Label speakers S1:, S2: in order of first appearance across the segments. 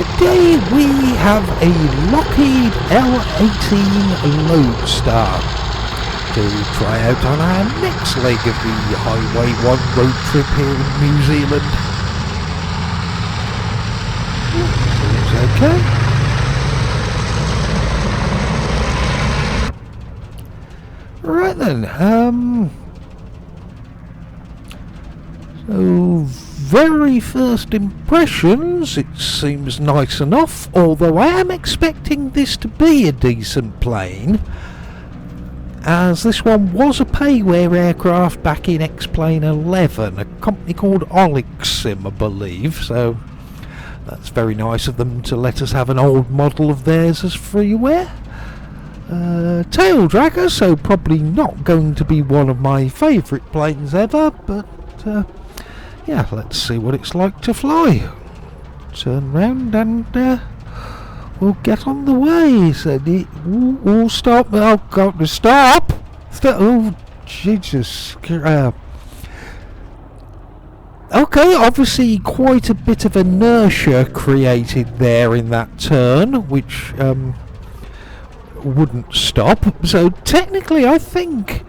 S1: today we have a Lockheed L-18 Lodestar to try out on our next leg of the Highway 1 road trip here in New Zealand. Seems okay. Right then, so very first impressions, it seems nice enough, although I am expecting this to be a decent plane, as this one was a payware aircraft back in X-Plane 11, a company called Olixim I believe, so that's very nice of them to let us have an old model of theirs as freeware. Tail dragger, so probably not going to be one of my favourite planes ever, but yeah, let's see what it's like to fly. Turn round and we'll get on the way. Said it. Ooh, stop! Oh God, stop! Oh Jesus! Okay, obviously quite a bit of inertia created there in that turn, which wouldn't stop. So technically, I think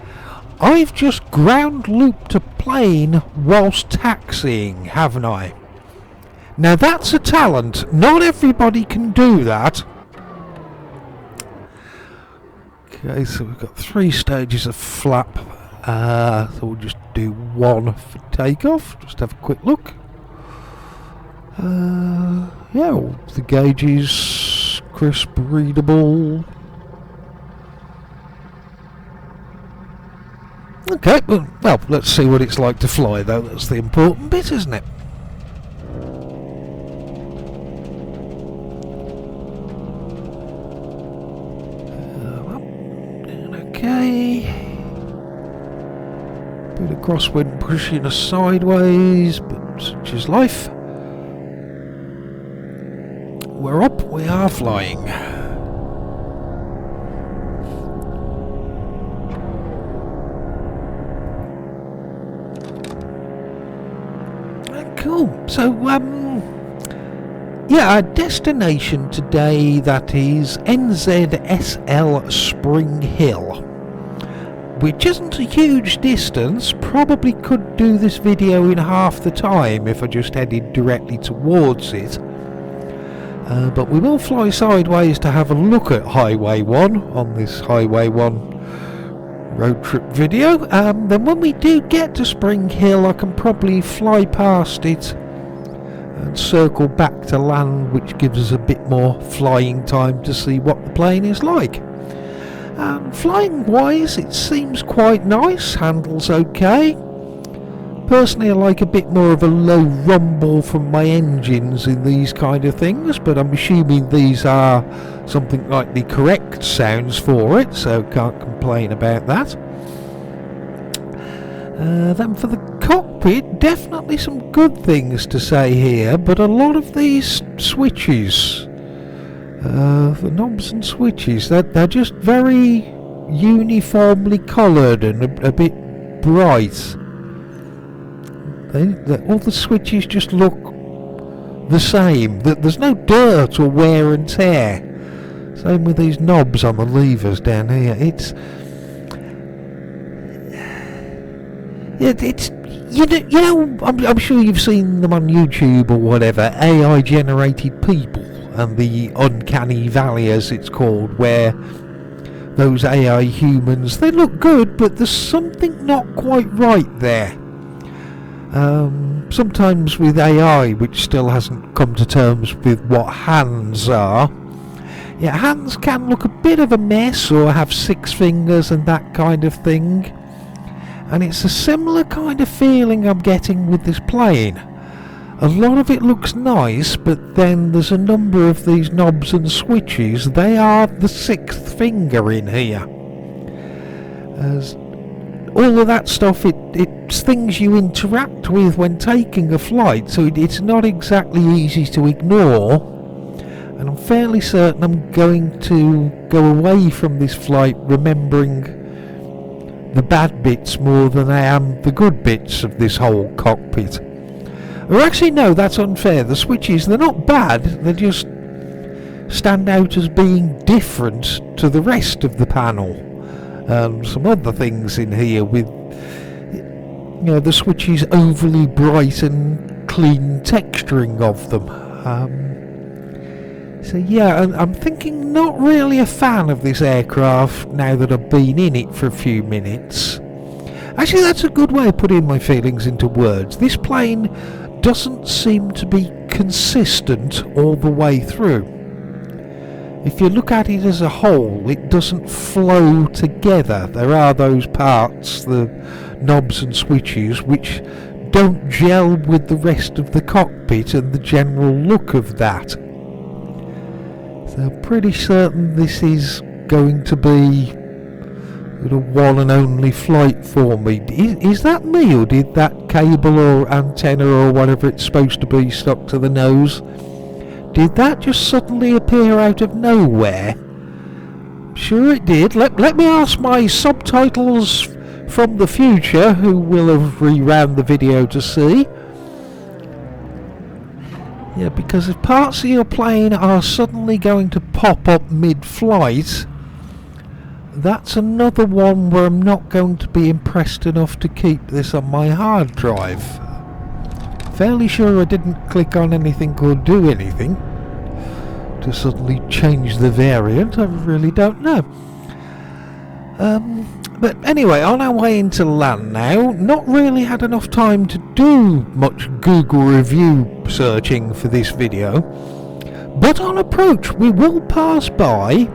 S1: I've just ground looped a plane whilst taxiing, haven't I? Now that's a talent. Not everybody can do that. Okay, so we've got 3 stages of flap. So we'll just do 1 for takeoff. Just have a quick look. Yeah, all the gauges crisp, readable. Okay, well, let's see what it's like to fly, though. That's the important bit, isn't it? Okay. Bit of crosswind pushing us sideways, but such is life. We're up, we are flying. Cool. So, yeah, our destination today, that is NZSL Spring Hill, which isn't a huge distance. Probably could do this video in half the time if I just headed directly towards it. But we will fly sideways to have a look at Highway 1 on this Highway 1 road trip video. Then when we do get to Spring Hill, I can probably fly past it and circle back to land, which gives us a bit more flying time to see what the plane is like. Flying wise, it seems quite nice, handles okay. Personally, I like a bit more of a low rumble from my engines in these kind of things, but I'm assuming these are something like the correct sounds for it, so can't complain about that. Then for the cockpit, definitely some good things to say here, but a lot of these switches, the knobs and switches, they're just very uniformly coloured and a bit bright. All the switches just look the same. There's no dirt or wear and tear. Same with these knobs on the levers down here. It's you know I'm sure you've seen them on YouTube or whatever. AI generated people and the uncanny valley, as it's called, where those AI humans, they look good, but there's something not quite right there. Sometimes with AI, which still hasn't come to terms with what hands are. Yeah, hands can look a bit of a mess or have 6 fingers and that kind of thing. And it's a similar kind of feeling I'm getting with this plane. A lot of it looks nice, but then there's a number of these knobs and switches. They are the 6th finger in here. As all of that stuff, it's things you interact with when taking a flight, so it's not exactly easy to ignore. And I'm fairly certain I'm going to go away from this flight remembering the bad bits more than I am the good bits of this whole cockpit. Or actually, no, that's unfair. The switches, they're not bad. They just stand out as being different to the rest of the panel. Some other things in here with, you know, the switches overly bright and clean texturing of them. So yeah, I'm thinking not really a fan of this aircraft now that I've been in it for a few minutes. Actually, that's a good way of putting my feelings into words. This plane doesn't seem to be consistent all the way through. If you look at it as a whole, it doesn't flow together. There are those parts, the knobs and switches, which don't gel with the rest of the cockpit and the general look of that. So I'm pretty certain this is going to be the one and only flight for me. Is that me, or did that cable or antenna or whatever it's supposed to be stuck to the nose, did that just suddenly appear out of nowhere? Sure it did. Let me ask my subtitles from the future, who will have rewound the video to see. Yeah, because if parts of your plane are suddenly going to pop up mid-flight, that's another one where I'm not going to be impressed enough to keep this on my hard drive. Fairly sure I didn't click on anything or do anything to suddenly change the variant. I really don't know. But anyway, on our way into land now. Not really had enough time to do much Google review searching for this video, but on approach we will pass by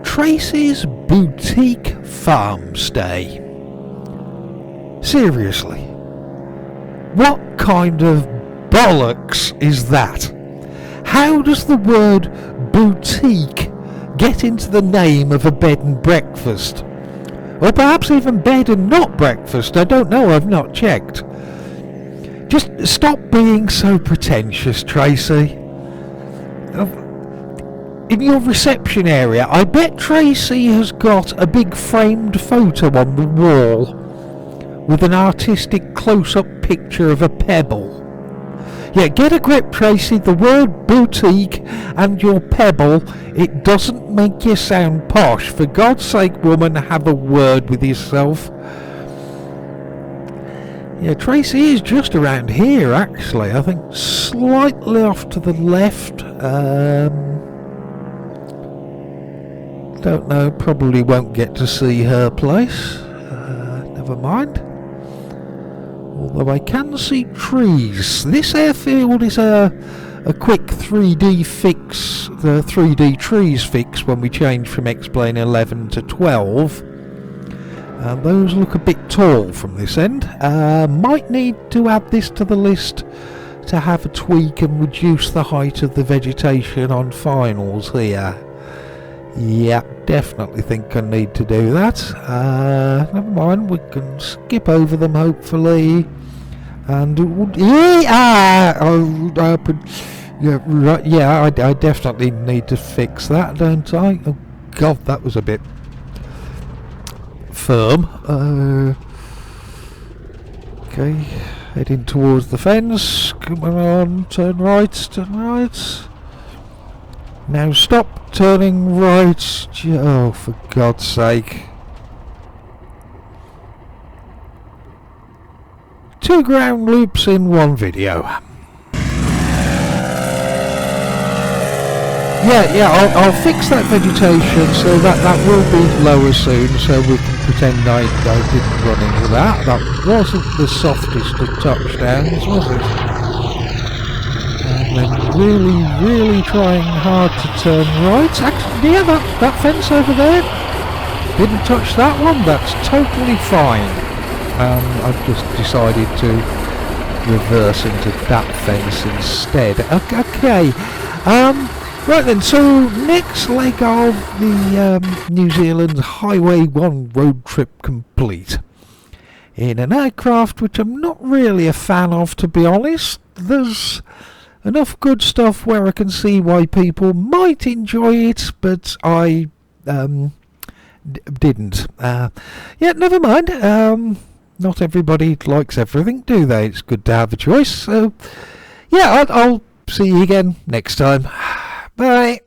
S1: Tracy's Boutique Farmstay. Seriously, what kind of bollocks is that? How does the word boutique get into the name of a bed and breakfast? Or perhaps even bed and not breakfast, I don't know, I've not checked. Just stop being so pretentious, Tracy. In your reception area, I bet Tracy has got a big framed photo on the wall with an artistic close-up picture of a pebble. Yeah, get a grip, Tracy. The word boutique and your pebble, it doesn't make you sound posh. For God's sake, woman, have a word with yourself. Yeah, Tracy is just around here, actually. I think slightly off to the left. Don't know, probably won't get to see her place. Never mind. Although I can see trees. This airfield is a quick 3D fix, the 3D trees fix when we change from X-Plane 11 to 12. And those look a bit tall from this end. Might need to add this to the list to have a tweak and reduce the height of the vegetation on finals here. Yeah, definitely think I need to do that. Never mind, we can skip over them hopefully. And I definitely need to fix that, don't I? Oh God, that was a bit firm. Okay, heading towards the fence. Come on, turn right, turn right. Now stop turning right. Oh, for God's sake. 2 ground loops in 1 video. Yeah, I'll fix that vegetation so that will be lower soon, so we can pretend I didn't run into that. That wasn't the softest of touchdowns, was it? And then really trying hard to turn right. Actually, yeah, that fence over there, didn't touch that one. That's totally fine. I've just decided to reverse into that fence instead. Okay. Right then, so next leg of the New Zealand Highway 1 road trip complete. In an aircraft which I'm not really a fan of, to be honest. There's enough good stuff where I can see why people might enjoy it, but I didn't. Yeah, never mind. Not everybody likes everything, do they? It's good to have a choice. So yeah, I'll see you again next time. Bye.